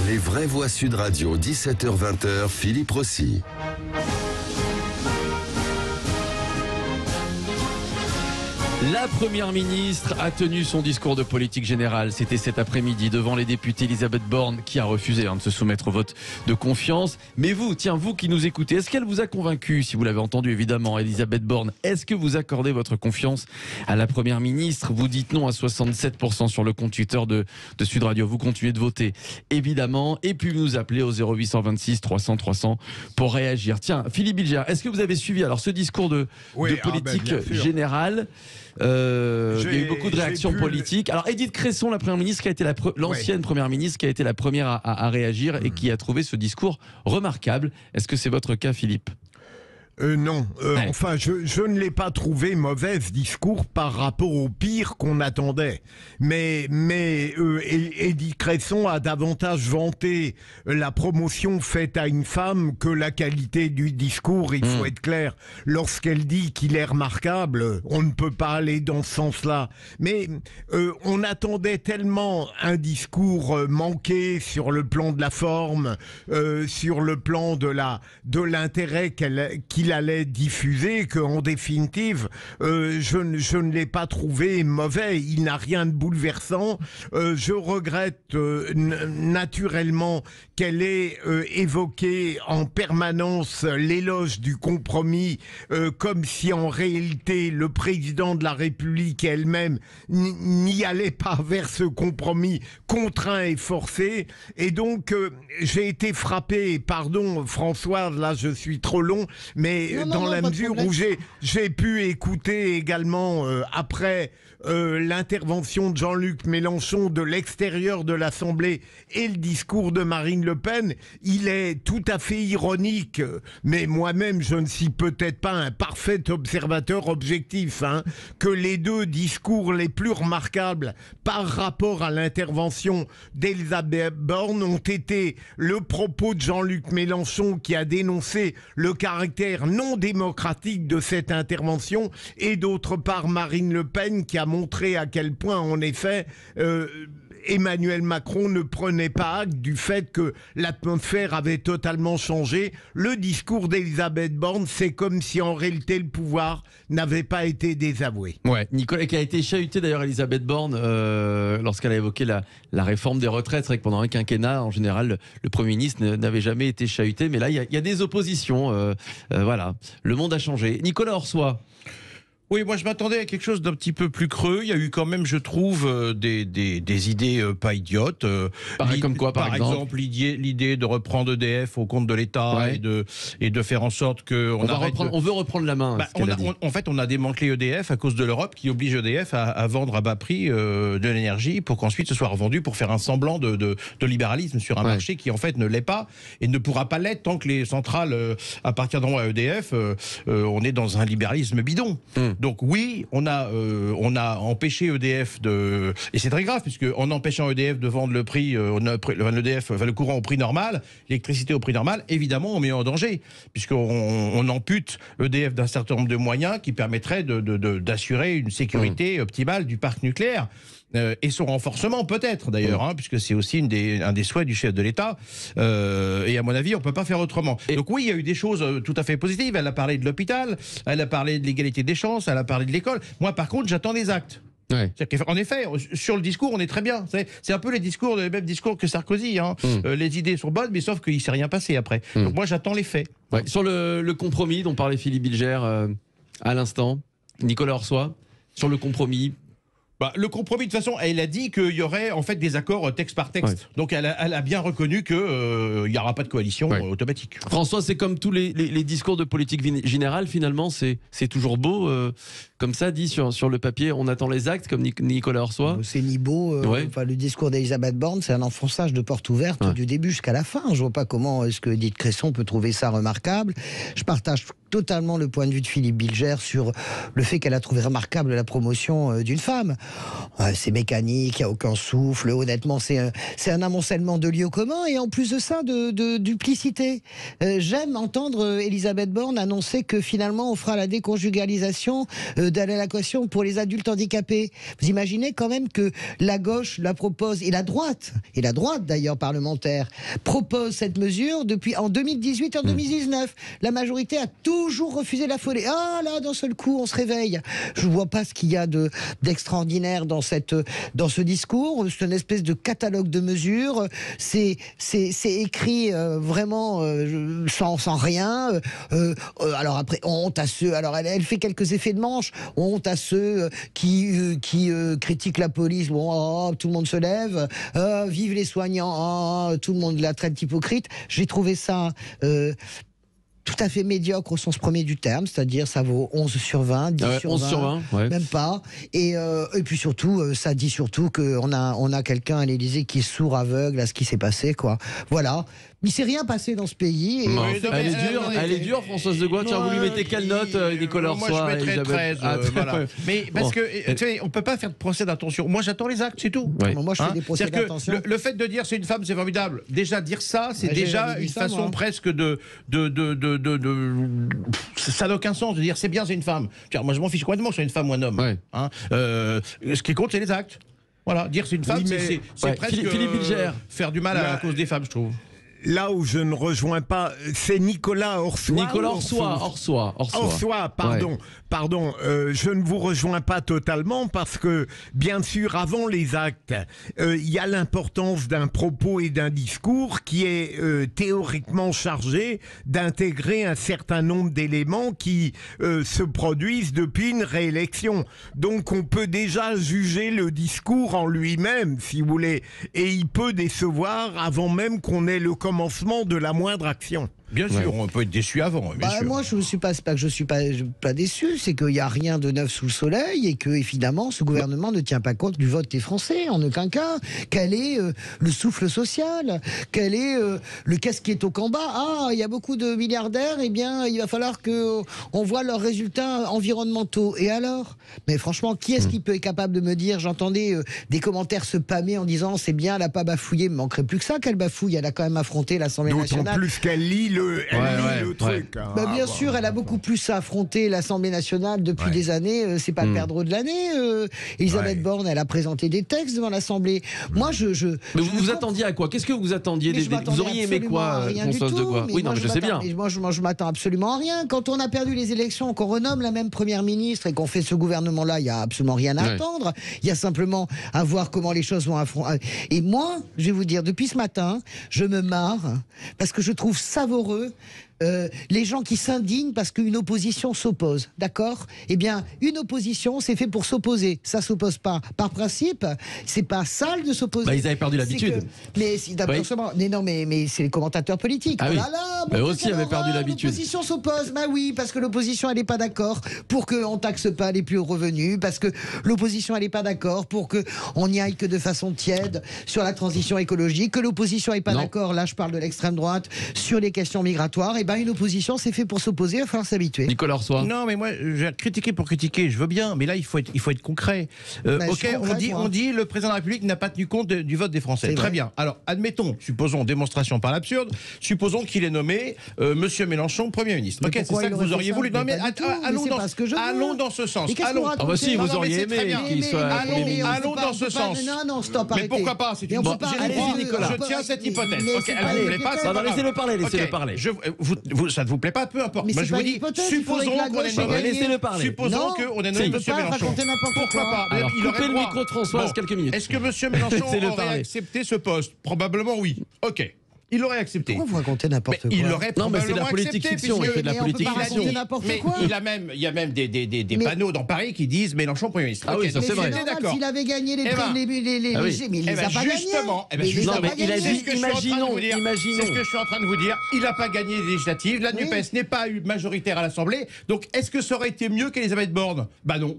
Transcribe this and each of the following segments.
Les vraies voix Sud Radio, 17h-20h, Philippe Rossi. La Première ministre a tenu son discours de politique générale. C'était cet après-midi devant les députés. Elisabeth Borne qui a refusé de se soumettre au vote de confiance. Mais vous qui nous écoutez, est-ce qu'elle vous a convaincu? Si vous l'avez entendu évidemment, Elisabeth Borne, est-ce que vous accordez votre confiance à la Première ministre? Vous dites non à 67% sur le compte Twitter de Sud Radio. Vous continuez de voter évidemment. Et puis vous nous appelez au 0826 300 300 pour réagir. Tiens, Philippe Bilger, est-ce que vous avez suivi alors ce discours de politique générale? Il y a eu beaucoup de réactions politiques. Alors Édith Cresson, la première ministre, qui a été l'ancienne première ministre, qui a été la première à réagir et qui a trouvé ce discours remarquable. Est-ce que c'est votre cas, Philippe ? Non, enfin je ne l'ai pas trouvé mauvais ce discours par rapport au pire qu'on attendait. Mais Édith Cresson a davantage vanté la promotion faite à une femme que la qualité du discours, il faut être clair. Lorsqu'elle dit qu'il est remarquable, on ne peut pas aller dans ce sens-là. Mais on attendait tellement un discours manqué sur le plan de la forme, sur le plan de l'intérêt qu'il allait diffuser, qu'en définitive je ne l'ai pas trouvé mauvais. Il n'a rien de bouleversant. Je regrette naturellement qu'elle ait évoqué en permanence l'éloge du compromis, comme si en réalité le président de la République elle-même n'y allait pas vers ce compromis contraint et forcé. Et donc j'ai été frappé, pardon Françoise, là je suis trop long, mais dans la mesure où j'ai pu écouter également après l'intervention de Jean-Luc Mélenchon de l'extérieur de l'Assemblée et le discours de Marine Le Pen, il est tout à fait ironique, mais moi-même je ne suis peut-être pas un parfait observateur objectif, que les deux discours les plus remarquables par rapport à l'intervention d'Elisabeth Borne ont été le propos de Jean-Luc Mélenchon qui a dénoncé le caractère non démocratique de cette intervention, et d'autre part Marine Le Pen qui a montré à quel point en effet Emmanuel Macron ne prenait pas acte du fait que l'atmosphère avait totalement changé. Le discours d'Elisabeth Borne, c'est comme si en réalité le pouvoir n'avait pas été désavoué. Ouais, Nicolas, qui a été chahuté d'ailleurs, Elisabeth Borne, lorsqu'elle a évoqué la réforme des retraites. C'est vrai que pendant un quinquennat, en général, le Premier ministre n'avait jamais été chahuté, mais là, il y a des oppositions. Voilà, le monde a changé. Nicolas Orsoy. Oui, moi je m'attendais à quelque chose d'un petit peu plus creux. Il y a eu quand même, je trouve, des idées pas idiotes. Comme quoi, par exemple l'idée de reprendre EDF au compte de l'État, et de faire en sorte que on veut reprendre la main. En fait, on a démantelé EDF à cause de l'Europe qui oblige EDF à vendre à bas prix de l'énergie pour qu'ensuite ce soit revendu pour faire un semblant de libéralisme sur un marché qui en fait ne l'est pas et ne pourra pas l'être tant que les centrales appartiendront à EDF. On est dans un libéralisme bidon. Donc oui, on a empêché EDF et c'est très grave puisque en empêchant EDF de vendre le courant au prix normal, l'électricité au prix normal, évidemment on met en danger puisqu'on ampute EDF d'un certain nombre de moyens qui permettraient d'assurer une sécurité optimale du parc nucléaire. Et son renforcement peut-être d'ailleurs, puisque c'est aussi un des souhaits du chef de l'État. Et à mon avis, on ne peut pas faire autrement. Donc oui, il y a eu des choses tout à fait positives. Elle a parlé de l'hôpital, elle a parlé de l'égalité des chances, elle a parlé de l'école. Moi, par contre, j'attends des actes. Ouais. En effet, sur le discours, on est très bien. C'est un peu le même discours que Sarkozy. Les idées sont bonnes, mais sauf qu'il ne s'est rien passé après. Donc moi, j'attends les faits. Ouais. Sur le compromis dont parlait Philippe Bilger à l'instant, Nicolas Orsoy, sur le compromis. Le compromis, de toute façon, elle a dit qu'il y aurait en fait des accords texte par texte. Ouais. Donc elle a bien reconnu qu'il n'y aura pas de coalition automatique. François, c'est comme tous les discours de politique générale, finalement, c'est toujours beau, comme ça, dit sur le papier, on attend les actes, comme Nicolas Orsoy. C'est ni beau, le discours d'Elisabeth Borne, c'est un enfonçage de porte ouverte du début jusqu'à la fin. Je vois pas comment est-ce que Édith Cresson peut trouver ça remarquable. Je partage totalement le point de vue de Philippe Bilger sur le fait qu'elle a trouvé remarquable la promotion d'une femme. C'est mécanique, il n'y a aucun souffle, honnêtement, c'est un amoncellement de lieux communs et en plus de ça, de duplicité. J'aime entendre Elisabeth Borne annoncer que finalement on fera la déconjugalisation de l'allocation pour les adultes handicapés. Vous imaginez quand même que la gauche la propose, et la droite d'ailleurs parlementaire, propose cette mesure depuis en 2018 et en 2019. La majorité a toujours refusé la folie. Ah là, d'un seul coup, on se réveille. Je ne vois pas ce qu'il y a d'extraordinaire dans ce discours. C'est une espèce de catalogue de mesures. C'est écrit vraiment sans rien. Alors après, honte à ceux... Alors elle fait quelques effets de manche. Honte à ceux qui critiquent la police. Bon, tout le monde se lève. Vive les soignants. Tout le monde la traite d'hypocrite. J'ai trouvé ça... tout à fait médiocre au sens premier du terme, c'est-à-dire ça vaut 11 sur 20, 10 sur 11 20, sur 20, ouais. Même pas. Et puis surtout, ça dit surtout qu'on a quelqu'un à l'Élysée qui est sourd, aveugle à ce qui s'est passé, quoi. Voilà. Il s'est rien passé dans ce pays. Et elle est dure, Françoise de Gois. Tiens, vous lui mettez quelle note, Nicolas Orsois? Moi, je mettrais 13. Voilà. Mais parce Bon. que, tu sais, on peut pas faire de procès d'intention. Moi, j'attends les actes, c'est tout. Ouais. Moi, je fais des procès C'est-à-dire d'intention. que le fait de dire c'est une femme, c'est formidable. Déjà, dire ça, c'est J'ai déjà jamais dit une ça, façon moi. presque de. Ça n'a aucun sens de dire c'est bien, c'est une femme. Moi, je m'en fiche complètement que ce soit une femme ou un homme. Ouais. Hein. Ce qui compte, c'est les actes. Voilà, dire c'est une femme, Oui, mais- c'est presque Philippe Bilger. faire du mal à cause des femmes, je trouve. Là où je ne rejoins pas, c'est Nicolas Orsois. Nicolas ou Orsois. Orsois, pardon. Ouais. Pardon, je ne vous rejoins pas totalement parce que, bien sûr, avant les actes, il y a l'importance d'un propos et d'un discours qui est théoriquement chargé d'intégrer un certain nombre d'éléments qui se produisent depuis une réélection. Donc on peut déjà juger le discours en lui-même, si vous voulez, et il peut décevoir avant même qu'on ait le commencement de la moindre action. Bien sûr, on peut être déçu avant. Bien sûr. Moi, je ne suis pas, c'est pas que je suis pas déçu, c'est qu'il n'y a rien de neuf sous le soleil et que, évidemment, ce gouvernement ne tient pas compte du vote des Français, en aucun cas. Quel est le souffle social? Quel est le qu'est-ce qui est au combat? Ah, il y a beaucoup de milliardaires, eh bien, il va falloir qu'on voit leurs résultats environnementaux. Et alors? Mais franchement, qui est-ce qui peut être capable de me dire? J'entendais des commentaires se pâmer en disant c'est bien, elle n'a pas bafouillé, il me manquerait plus que ça qu'elle bafouille. Elle a quand même affronté l'Assemblée D'autant nationale. plus qu'elle lit le truc. Hein. Bien sûr, elle a beaucoup plus à affronter l'Assemblée nationale depuis des années. C'est pas le perdreau de l'année. Elisabeth Borne, elle a présenté des textes devant l'Assemblée. Moi, Mais vous attendiez à quoi? Qu'est-ce que vous attendiez? Vous auriez aimé quoi, Françoise de Gois? Oui, non, mais je sais bien. Moi, je m'attends absolument à rien. Quand on a perdu les élections, qu'on renomme la même première ministre et qu'on fait ce gouvernement-là, il n'y a absolument rien à attendre. Il y a simplement à voir comment les choses vont affronter. Et moi, je vais vous dire, depuis ce matin, je me marre parce que je trouve savoureux les gens qui s'indignent parce qu'une opposition s'oppose, d'accord? Eh bien, une opposition, c'est fait pour s'opposer. Ça s'oppose pas. Par principe, c'est pas sale de s'opposer. Ils avaient perdu l'habitude. Mais c'est les commentateurs politiques. Ah oui. Eux aussi avaient perdu l'habitude. L'opposition s'oppose. Bah oui, parce que l'opposition, elle n'est pas d'accord pour qu'on taxe pas les plus hauts revenus, parce que l'opposition, elle n'est pas d'accord pour qu'on n'y aille que de façon tiède sur la transition écologique, que l'opposition n'est pas d'accord, là je parle de l'extrême droite, sur les questions migratoires. Et ben une opposition, c'est fait pour s'opposer, il va falloir s'habituer. Nicolas Orsois. Non, mais moi, j'ai critiqué pour critiquer, je veux bien, mais là, il faut être concret. Ok, on dit le président de la République n'a pas tenu compte du vote des Français. Très bien. Alors, admettons, supposons, démonstration par l'absurde, supposons qu'il ait nommé Monsieur Mélenchon Premier ministre. Ok, c'est ça que vous auriez voulu. Non, mais allons dans ce sens. Allons. Ah bah si, vous auriez aimé qu'il soit Premier ministre. Allons dans ce sens. Non, stop, mais pourquoi pas? C'est une je tiens cette hypothèse. Ok, elle vous plaît pas? Laissez-le parler, laissez-le parler. Ça ne vous plaît pas, peu importe. Mais moi, c'est je vous pas une dis, hypothèse, supposons qu'on ait nommé. Laissez-le parler. Supposons qu'on ait nommé Monsieur Mélenchon. Pourquoi pas? Alors, Il aurait coupez le droit. micro de Françoise quelques minutes. Est-ce que Monsieur Mélenchon Laissez-le aurait parler. accepté ce poste? Probablement oui. Ok. Il l'aurait accepté. Pourquoi vous racontez n'importe quoi? Il l'aurait Non, mais c'est de la probablement politique accepté, fiction. Il fait de la mais on peut politique pas fiction. raconter n'importe Mais quoi. il y a même des panneaux dans Paris qui disent Mélenchon Premier ministre. Ah oui, ça, Mais c'est vrai. normal, D'accord. s'il avait gagné les Eh ben, prix, mais il les a pas gagnés. justement, Mais il les a non, mais pas il a gagnés. dit, imaginons. C'est ce que je suis en train de vous dire. Il n'a pas gagné les législatives. La NUPES n'est pas majoritaire à l'Assemblée. Donc, est-ce que ça aurait été mieux qu'Elisabeth Borne? Bah non.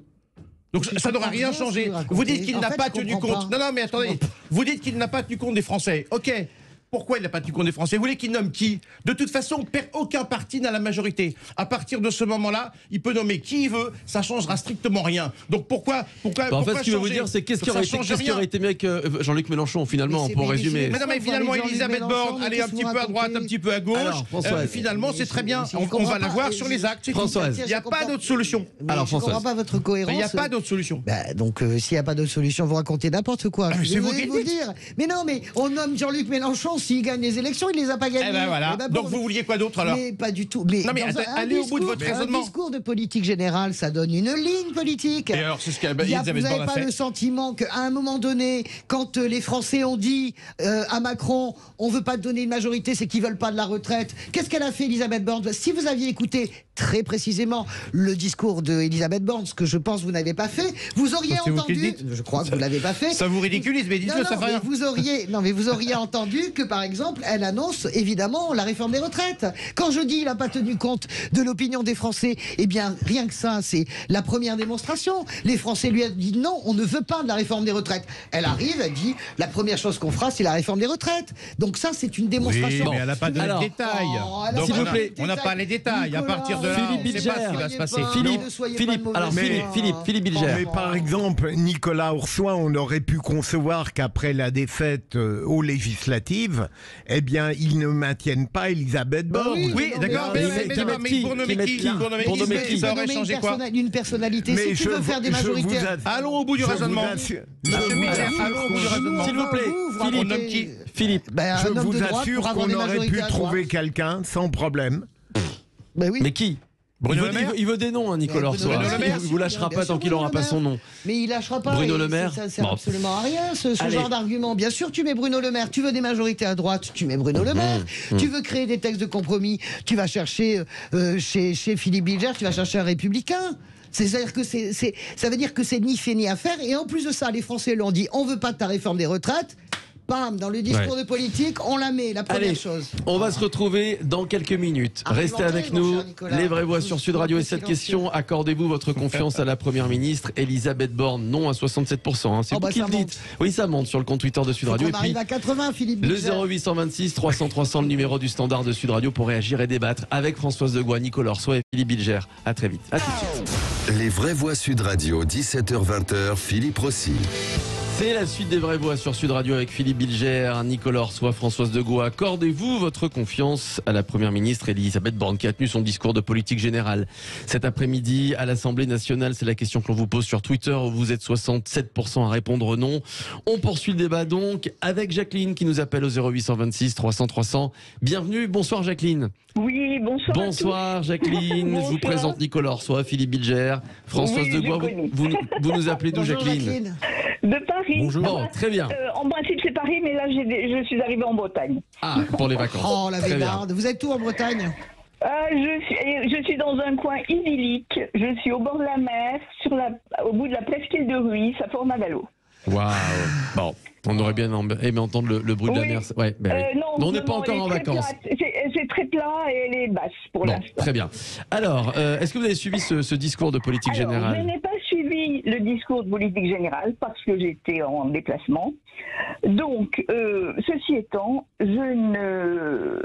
Donc ça n'aura rien changé. Vous dites qu'il n'a pas tenu compte. Non, mais attendez. Vous dites qu'il n'a pas tenu compte des Français. Ok. Pourquoi il n'a pas tenu compte des Français? Vous voulez qu'il nomme qui? De toute façon, aucun parti n'a la majorité. À partir de ce moment-là, il peut nommer qui il veut, ça changera strictement rien. Donc pourquoi en fait, ce qu'il veut vous dire, c'est qu'est-ce qui aurait été mieux avec Jean-Luc Mélenchon, finalement, pour résumer. Mais non, mais finalement, Elisabeth Borne, allez un petit peu à droite, un petit peu à gauche. Finalement, c'est très bien. On va la voir sur les actes. Françoise. Il n'y a pas d'autre solution. Alors, je ne comprends pas votre cohérence. Il n'y a pas d'autre solution. Donc, s'il n'y a pas d'autre solution, vous racontez n'importe quoi. C'est vous qui le dites. Mais non, mais on nomme Jean-Luc Mélenchon, s'il gagne les élections, il les a pas gagnées. Donc vous vouliez quoi d'autre alors? Mais pas du tout. Non mais allez au bout de votre raisonnement. Un discours de politique générale, ça donne une ligne politique. Et alors c'est ce qu'Elisabeth Borne a fait. Vous n'avez pas le sentiment qu'à un moment donné, quand les Français ont dit à Macron, on veut pas te donner une majorité, c'est qu'ils veulent pas de la retraite. Qu'est-ce qu'elle a fait, Elisabeth Borne? Si vous aviez écouté très précisément le discours de Elisabeth Borne, ce que je pense vous n'avez pas fait, vous auriez entendu. Je crois que vous l'avez pas fait. Ça vous ridiculise, mais dites-le, ça fait rien. Vous auriez entendu que par exemple, elle annonce évidemment la réforme des retraites. Quand je dis il n'a pas tenu compte de l'opinion des Français, eh bien rien que ça, c'est la première démonstration. Les Français lui ont dit non, on ne veut pas de la réforme des retraites. Elle arrive, elle dit la première chose qu'on fera, c'est la réforme des retraites. Donc ça, c'est une démonstration. Oui, mais elle n'a pas donné les détails. S'il vous plaît, on n'a pas les détails. À partir de là, Philippe on ne sait pas ce qui va se passer. Philippe Bilger. Mais par exemple, Nicolas Orsoy, on aurait pu concevoir qu'après la défaite aux législatives, eh bien, ils ne maintiennent pas Elisabeth Borne. Oui, d'accord, mais pour nommer qui ça aurait changé quoi? Une personnalité, mais si tu veux faire des majorités. Allons au bout du raisonnement. Allons au bout du raisonnement. S'il vous plaît, on nomme qui? Philippe. Je vous assure qu'on aurait pu trouver quelqu'un sans problème. Mais qui? Il veut des noms, hein, Nicolas Orsoy. Il vous lâchera pas tant qu'il n'aura pas son nom. Mais il lâchera pas. Bruno Le Maire. Ça sert absolument à rien, ce genre d'argument. Bien sûr, tu mets Bruno Le Maire. Tu veux des majorités à droite, tu mets Bruno Le Maire. Tu veux créer des textes de compromis, tu vas chercher chez Philippe Bilger, tu vas chercher un républicain. C'est-à-dire que ça veut dire que c'est ni fait ni à faire. Et en plus de ça, les Français l'ont dit, on veut pas de ta réforme des retraites. Bam, dans le discours de politique, on la met, la première chose. On va se retrouver dans quelques minutes. Restez avec nous. Les vraies voix sur Sud Radio. Et cette question, accordez-vous votre confiance à la Première ministre Elisabeth Borne? Non à 67%. Hein. C'est vous qui le dites. Oui, ça monte sur le compte Twitter de Sud Radio. On arrive à 80, Philippe Bilger. Le 0826 300 300, le numéro du standard de Sud Radio pour réagir et débattre avec Françoise Degois, Nicolas Orsoy et Philippe Bilger. À très vite. À tout de suite. Les vraies voix Sud Radio, 17h-20h, Philippe Rossi. C'est la suite des vraies voix sur Sud Radio avec Philippe Bilger, Nicolas Orsoy, Françoise Degois. Accordez-vous votre confiance à la Première ministre Elisabeth Borne qui a tenu son discours de politique générale cet après-midi à l'Assemblée nationale? C'est la question que l'on vous pose sur Twitter. Vous êtes 67% à répondre non. On poursuit le débat donc avec Jacqueline qui nous appelle au 0826 300 300. Bienvenue, bonsoir Jacqueline. Oui, bonsoir. Bonsoir Jacqueline, bonsoir. Je vous présente Nicolas Orsoy, Philippe Bilger, Françoise Degois. Vous nous appelez d'où Jacqueline? De Paris. Bonjour. Bon, très bien. En principe, c'est Paris, mais là, je suis arrivée en Bretagne. Ah, pour les vacances. Oh, la Védarde. Vous êtes où en Bretagne? Je suis dans un coin idyllique. Je suis au bord de la mer, au bout de la presqu'île de Ruy, ça forme à Gallo. Waouh. Bon, on aurait bien aimé entendre le bruit de la mer. Ouais, oui. Non, on n'est pas encore en vacances. C'est très plat et elle est basse pour l'instant. Très bien. Alors, est-ce que vous avez suivi ce discours de politique générale? Je n'ai pas suivi le discours de politique générale parce que j'étais en déplacement. Donc, ceci étant, je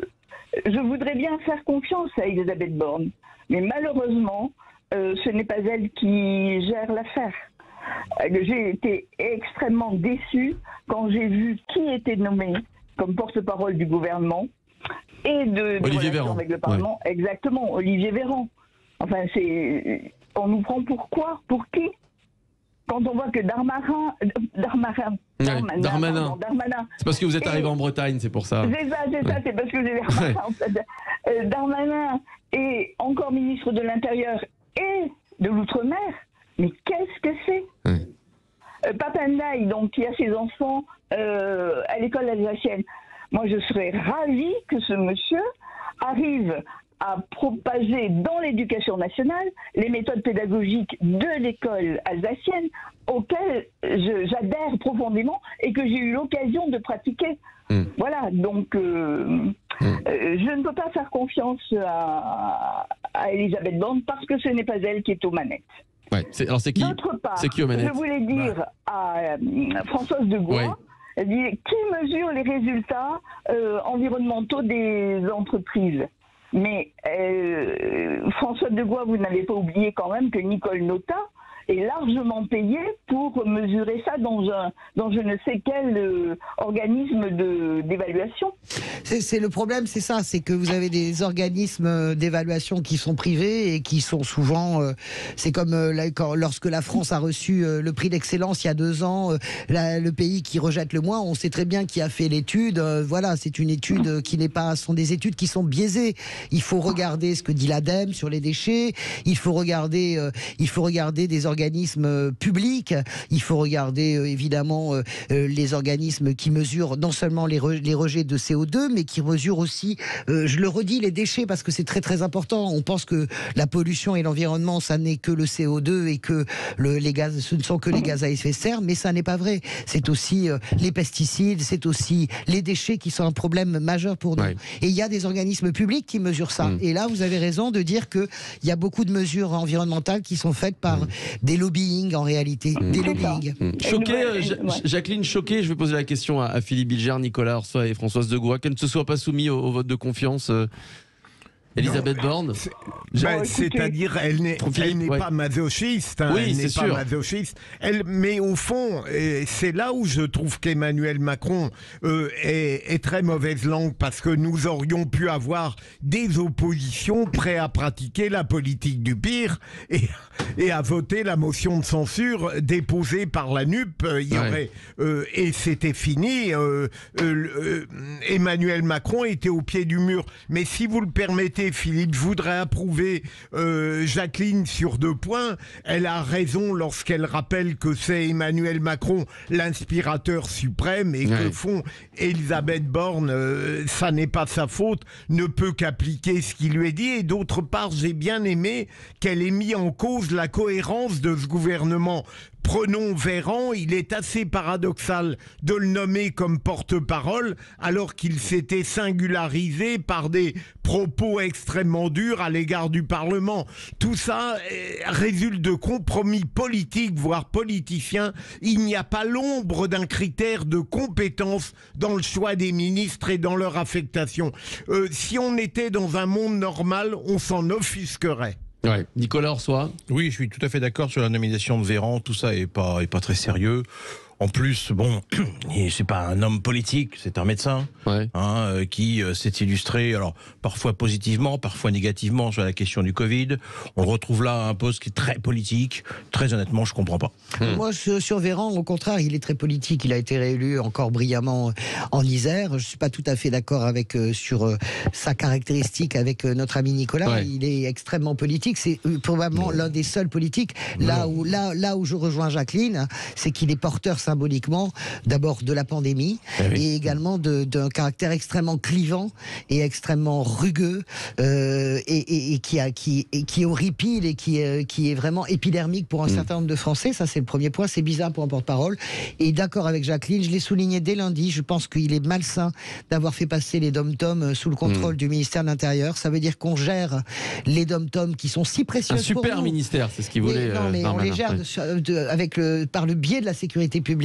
voudrais bien faire confiance à Elisabeth Borne, mais malheureusement, ce n'est pas elle qui gère l'affaire. J'ai été extrêmement déçue quand j'ai vu qui était nommé comme porte-parole du gouvernement et de Olivier Véran avec le Parlement. Ouais. Exactement, Olivier Véran. Enfin, on nous prend pour quoi? Pour qui? Quand on voit que Darmanin. C'est parce que vous êtes arrivé en Bretagne, c'est pour ça. C'est ça, c'est parce que vous êtes Darmanin. En fait. Darmanin est encore ministre de l'Intérieur et de l'Outre-mer. Mais qu'est-ce que c'est? Papendaï, donc, qui a ses enfants à l'école alsacienne. Moi, je serais ravie que ce monsieur arrive à propager dans l'éducation nationale les méthodes pédagogiques de l'école alsacienne auxquelles j'adhère profondément et que j'ai eu l'occasion de pratiquer. Voilà, donc je ne peux pas faire confiance à Elisabeth Borne parce que ce n'est pas elle qui est aux manettes. Ouais, alors c'est qui? D'autre part, c'est qui aux manettes? je voulais dire à Françoise Degois Elle dit qui mesure les résultats environnementaux des entreprises? Mais François Degois, vous n'avez pas oublié quand même que Nicole Notat est largement payée pour mesurer ça dans je ne sais quel organisme d'évaluation. C'est le problème, c'est ça, c'est que vous avez des organismes d'évaluation qui sont privés et qui sont souvent, c'est comme lorsque la France a reçu le prix d'excellence il y a 2 ans, le pays qui rejette le moins, on sait très bien qui a fait l'étude. Voilà, c'est une étude qui n'est pas, ce sont des études qui sont biaisées. Il faut regarder ce que dit l'ADEME sur les déchets. Il faut regarder des organismes publics. Il faut regarder évidemment les organismes qui mesurent non seulement les rejets de CO2, mais qui mesurent aussi, je le redis, les déchets, parce que c'est très très important. On pense que la pollution et l'environnement, ça n'est que le CO2 et que les gaz, ce ne sont que les gaz à effet de serre, mais ça n'est pas vrai. C'est aussi les pesticides, c'est aussi les déchets qui sont un problème majeur pour nous. Ouais. Et il y a des organismes publics qui mesurent ça. Et là, vous avez raison de dire qu'il y a beaucoup de mesures environnementales qui sont faites par des lobbying en réalité. Des lobbying. Jacqueline, choquée, je vais poser la question à Philippe Bilger, Nicolas Orsoy et Françoise Degois, qu'elle ne se soit pas soumise au vote de confiance. Elisabeth Borne, c'est-à-dire elle n'est pas masochiste, hein, oui, elle n'est pas masochiste. Mais au fond, c'est là où je trouve qu'Emmanuel Macron est très mauvaise langue, parce que nous aurions pu avoir des oppositions prêtes à pratiquer la politique du pire et à voter la motion de censure déposée par la NUP. Il y aurait et c'était fini. Emmanuel Macron était au pied du mur. Mais si vous le permettez, Philippe, je voudrais approuver Jacqueline sur 2 points. Elle a raison lorsqu'elle rappelle que c'est Emmanuel Macron l'inspirateur suprême et que font Elisabeth Borne, ça n'est pas sa faute, ne peut qu'appliquer ce qui lui est dit. Et d'autre part, j'ai bien aimé qu'elle ait mis en cause la cohérence de ce gouvernement. Prenons Véran, il est assez paradoxal de le nommer comme porte-parole alors qu'il s'était singularisé par des propos extrêmement durs à l'égard du Parlement. Tout ça résulte de compromis politiques, voire politiciens. Il n'y a pas l'ombre d'un critère de compétence dans le choix des ministres et dans leur affectation. Si on était dans un monde normal, on s'en offusquerait. Ouais. Nicolas Orsoy. Oui, je suis tout à fait d'accord sur la nomination de Véran. Tout ça est pas très sérieux. En plus, bon, c'est pas un homme politique, c'est un médecin qui s'est illustré, alors parfois positivement, parfois négativement sur la question du Covid. On retrouve là un poste qui est très politique. Très honnêtement, je comprends pas. Moi, sur Véran, au contraire, il est très politique. Il a été réélu encore brillamment en Isère. Je suis pas tout à fait d'accord avec sur sa caractéristique avec notre ami Nicolas. Ouais. Il est extrêmement politique. C'est probablement l'un des seuls politiques. Là où je rejoins Jacqueline, c'est qu'il est porteur symboliquement d'abord de la pandémie et également d'un caractère extrêmement clivant et extrêmement rugueux et qui horripile et qui est vraiment épidermique pour un certain nombre de Français. Ça, c'est le premier point. C'est bizarre pour un porte-parole. Et d'accord avec Jacqueline, je l'ai souligné dès lundi, je pense qu'il est malsain d'avoir fait passer les dom-toms sous le contrôle du ministère de l'Intérieur. Ça veut dire qu'on gère les dom-toms qui sont si précieux pour nous. Un super ministère, c'est ce qu'il voulait. Non, mais on les gère par le biais de la sécurité publique.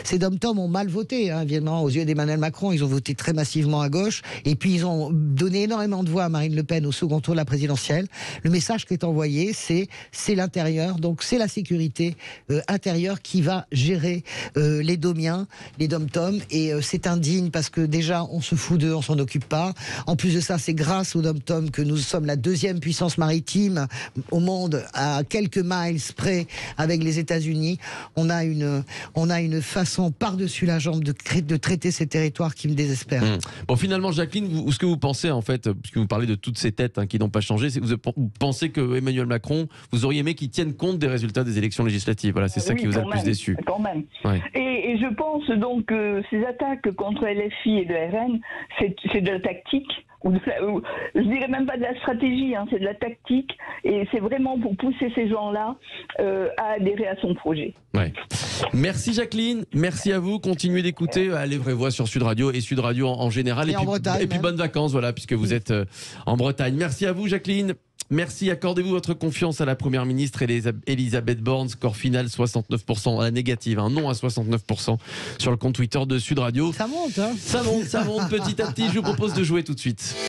Ces dom-toms ont mal voté, évidemment, aux yeux d'Emmanuel Macron. Ils ont voté très massivement à gauche. Et puis, ils ont donné énormément de voix à Marine Le Pen au second tour de la présidentielle. Le message qui est envoyé, c'est l'intérieur. Donc, c'est la sécurité intérieure qui va gérer les domiens, les dom-toms. Et c'est indigne parce que déjà, on se fout d'eux, on s'en occupe pas. En plus de ça, c'est grâce aux dom-toms que nous sommes la 2e puissance maritime au monde, à quelques miles près avec les États-Unis. On a une façon par-dessus la jambe de traiter ces territoires qui me désespère. Bon, finalement, Jacqueline, ce que vous pensez, en fait, puisque vous parlez de toutes ces têtes qui n'ont pas changé, c'est que vous pensez que Emmanuel Macron, vous auriez aimé qu'il tienne compte des résultats des élections législatives. Voilà, c'est ça qui vous a le plus déçu. Quand même. Ouais. Et je pense donc que ces attaques contre LFI et le RN, c'est de la tactique. Je dirais même pas de la stratégie, c'est de la tactique, et c'est vraiment pour pousser ces gens-là à adhérer à son projet. Ouais. Merci Jacqueline, merci à vous, continuez d'écouter les vraies voix sur Sud Radio et Sud Radio en général, et puis bonnes vacances, voilà, puisque vous êtes en Bretagne. Merci à vous Jacqueline. Merci, accordez-vous votre confiance à la Première ministre Elisabeth Borne. Score final 69% à la négative, un non à 69% sur le compte Twitter de Sud Radio. Ça monte, hein. Ça monte petit à petit. Je vous propose de jouer tout de suite.